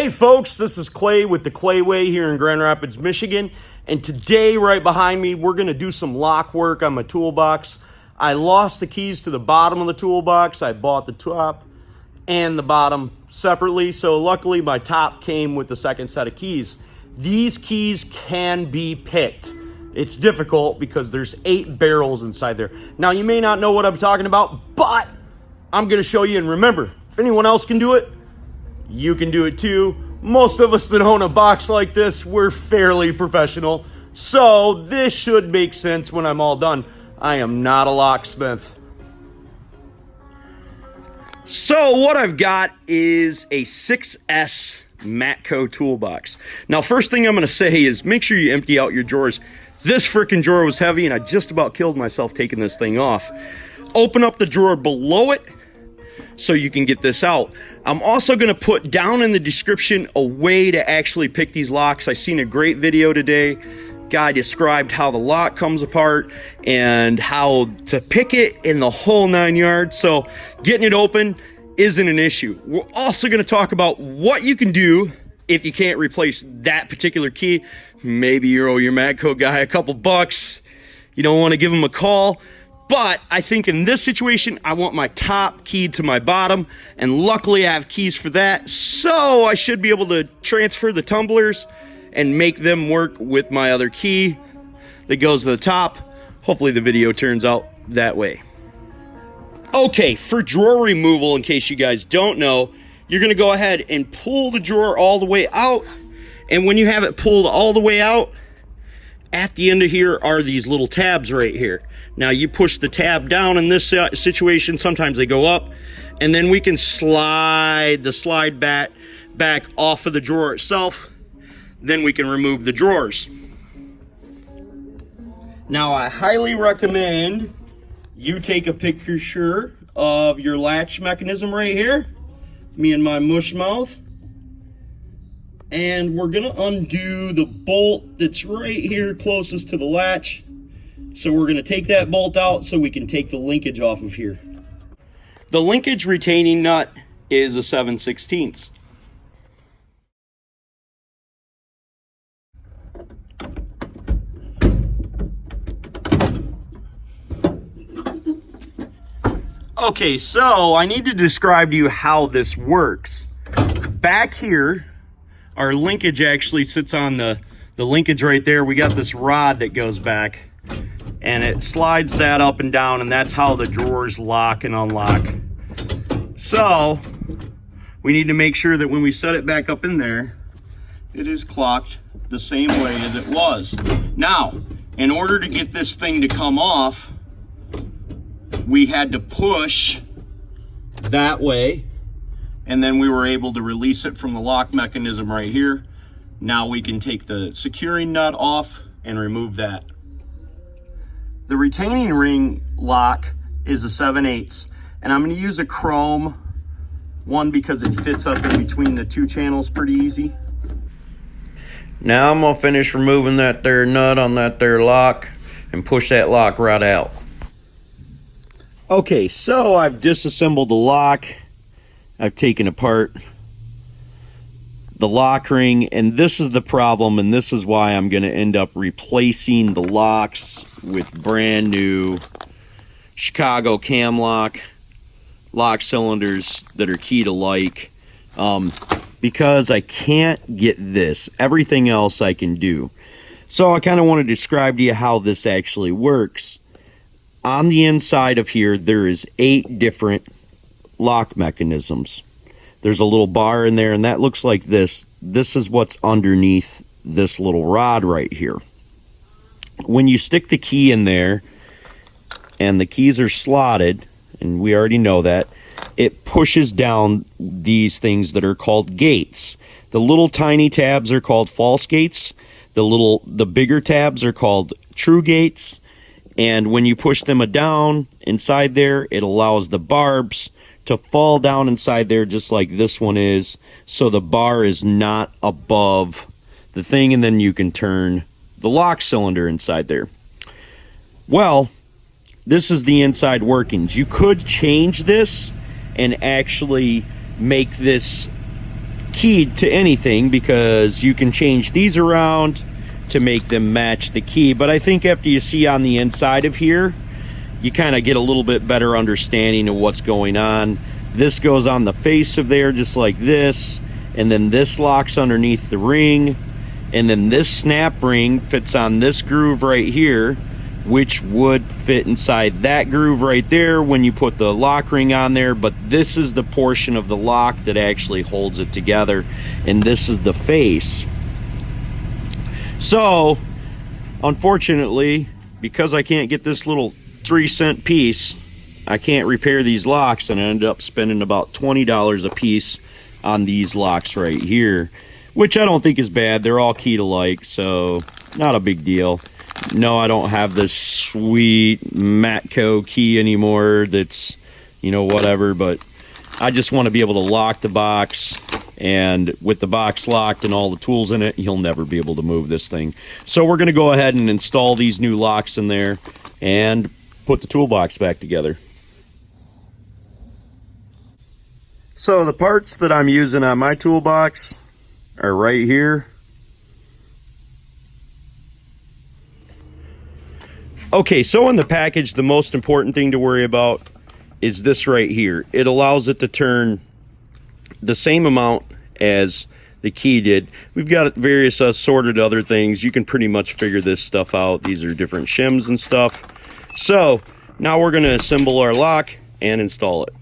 Hey folks, this is Clay with the Clay Way here in Grand Rapids, Michigan. And today, right behind me, we're gonna do some lock work on my toolbox. I lost the keys to the bottom of the toolbox. I bought the top and the bottom separately. So luckily my top came with the second set of keys. These keys can be picked. It's difficult because there's 8 barrels inside there. Now you may not know what I'm talking about, but I'm gonna show you. And remember, if anyone else can do it, you can do it too. Most of us that own a box like this, we're fairly professional. So this should make sense when I'm all done. I am not a locksmith. So what I've got is a 6S Matco toolbox. Now, first thing I'm gonna say is make sure you empty out your drawers. This frickin' drawer was heavy and I just about killed myself taking this thing off. Open up the drawer below it so you can get this out. I'm also gonna put down in the description a way to actually pick these locks. I seen a great video today. Guy described how the lock comes apart and how to pick it in the whole 9 yards. So getting it open isn't an issue. We're also gonna talk about what you can do if you can't replace that particular key. Maybe you owe your Matco guy a couple bucks. You don't wanna give him a call. But I think in this situation, I want my top keyed to my bottom, and luckily I have keys for that, so I should be able to transfer the tumblers and make them work with my other key that goes to the top. Hopefully the video turns out that way. Okay, for drawer removal, in case you guys don't know, you're gonna go ahead and pull the drawer all the way out, and when you have it pulled all the way out, at the end of here are these little tabs right here. Now you push the tab down in this situation, sometimes they go up, and then we can slide the slide back off of the drawer itself. Then we can remove the drawers. Now I highly recommend you take a picture of your latch mechanism right here, me and my mush mouth. And we're gonna undo the bolt that's right here closest to the latch. So we're gonna take that bolt out so we can take the linkage off of here. The linkage retaining nut is a 7/16. Okay, so I need to describe to you how this works. Back here, our linkage actually sits on the linkage right there. We got this rod that goes back and it slides that up and down, and that's how the drawers lock and unlock. So we need to make sure that when we set it back up in there, it is clocked the same way as it was. Now, in order to get this thing to come off, we had to push that way, and then we were able to release it from the lock mechanism right here. Now we can take the securing nut off and remove that. The retaining ring lock is a 7/8, and I'm gonna use a chrome one because it fits up in between the 2 channels pretty easy. Now I'm gonna finish removing that there nut on that there lock and push that lock right out. Okay, so I've disassembled the lock. I've taken apart the lock ring, and this is the problem, and this is why I'm going to end up replacing the locks with brand new Chicago cam lock cylinders that are key to like, because I can't get this. Everything else I can do. So I kind of want to describe to you how this actually works. On the inside of here, there is 8 different lock mechanisms. There's a little bar in there, and that looks like this. This is what's underneath this little rod right here. When you stick the key in there, and the keys are slotted, and we already know that, it pushes down these things that are called gates. The little tiny tabs are called false gates. The bigger tabs are called true gates. And when you push them down inside there, it allows the barbs to fall down inside there just like this one is, so the bar is not above the thing, and then you can turn the lock cylinder inside there. Well, this is the inside workings. You could change this and actually make this keyed to anything, because you can change these around to make them match the key. But I think after you see on the inside of here, you kind of get a little bit better understanding of what's going on. This goes on the face of there just like this, and then this locks underneath the ring, and then this snap ring fits on this groove right here, which would fit inside that groove right there when you put the lock ring on there. But this is the portion of the lock that actually holds it together, and this is the face. So unfortunately, because I can't get this little 3-cent piece, I can't repair these locks, and I ended up spending about $20 a piece on these locks right here, which I don't think is bad. They're all keyed alike, so not a big deal. No, I don't have this sweet Matco key anymore that's, you know, whatever, but I just want to be able to lock the box, and with the box locked and all the tools in it, you'll never be able to move this thing. So we're going to go ahead and install these new locks in there and put the toolbox back together. So the parts that I'm using on my toolbox are right here. Okay, so in the package, the most important thing to worry about is this right here. It allows it to turn the same amount as the key did. We've got various assorted other things. You can pretty much figure this stuff out. These are different shims and stuff. So now we're going to assemble our lock and install it.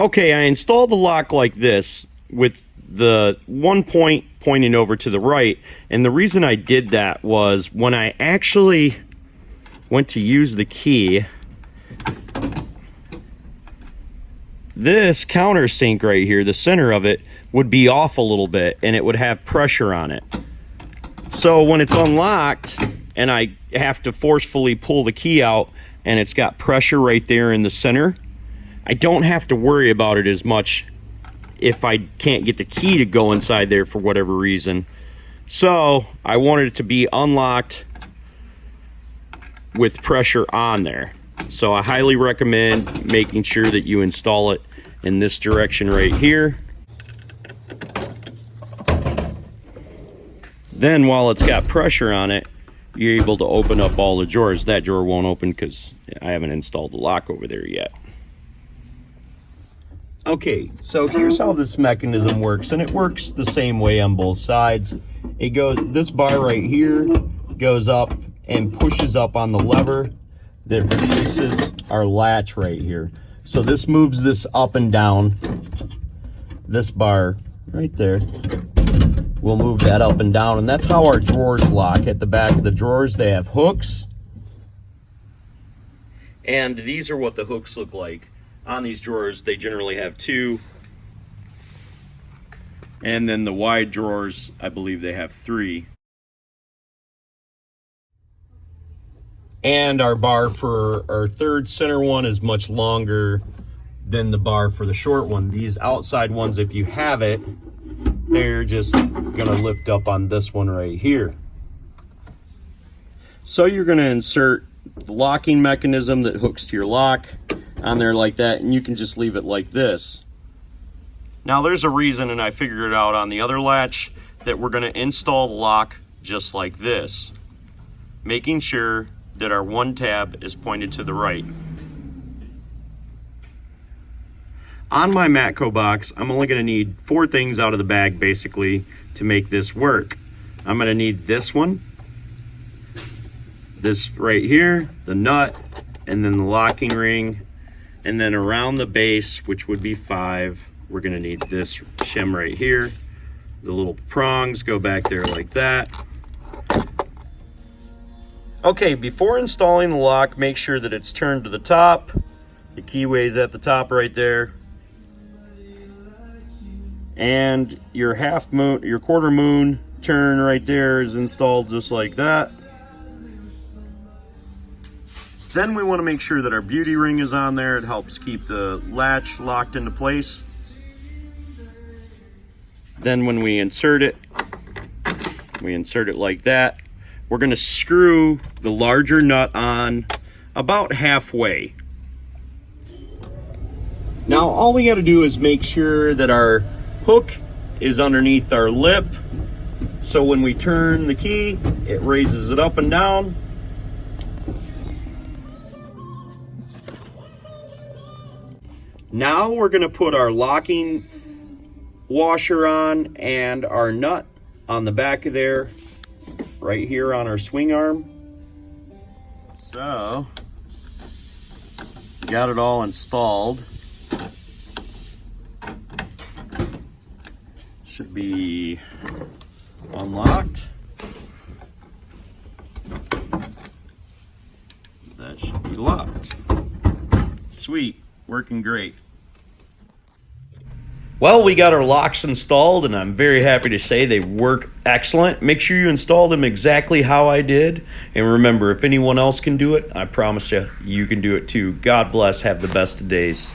Okay, I installed the lock like this with the one point pointing over to the right, and the reason I did that was when I actually went to use the key, this countersink right here, the center of it, would be off a little bit, and it would have pressure on it. So when it's unlocked and I have to forcefully pull the key out and it's got pressure right there in the center, I don't have to worry about it as much if I can't get the key to go inside there for whatever reason. So I wanted it to be unlocked with pressure on there. So I highly recommend making sure that you install it in this direction right here. Then while it's got pressure on it, you're able to open up all the drawers. That drawer won't open because I haven't installed the lock over there yet. Okay, so here's how this mechanism works, and it works the same way on both sides. It goes, this bar right here goes up and pushes up on the lever that releases our latch right here. So this moves this up and down. This bar right there will move that up and down, and that's how our drawers lock. At the back of the drawers, they have hooks, and these are what the hooks look like. On these drawers, they generally have 2, and then the wide drawers, I believe they have 3. And our bar for our third center one is much longer than the bar for the short one. These outside ones, if you have it, they're just gonna lift up on this one right here. So you're gonna insert the locking mechanism that hooks to your lock on there like that, and you can just leave it like this. Now there's a reason, and I figured it out on the other latch, that we're going to install the lock just like this, making sure that our one tab is pointed to the right. On my Matco box, I'm only going to need 4 things out of the bag basically to make this work. I'm going to need this one, this right here, the nut, and then the locking ring. And then around the base, which would be 5, we're gonna need this shim right here. The little prongs go back there like that. Okay, before installing the lock, make sure that it's turned to the top. The keyway's at the top right there. And your half moon, your quarter moon turn right there is installed just like that. Then we want to make sure that our beauty ring is on there. It helps keep the latch locked into place. Then when we insert it like that. We're going to screw the larger nut on about halfway. Now all we got to do is make sure that our hook is underneath our lip, so when we turn the key, it raises it up and down. Now we're going to put our locking washer on and our nut on the back of there, right here on our swing arm. So, got it all installed. Should be unlocked. That should be locked. Sweet, working great. Well, we got our locks installed, and I'm very happy to say they work excellent. Make sure you install them exactly how I did. And remember, if anyone else can do it, I promise you, you can do it too. God bless. Have the best of days.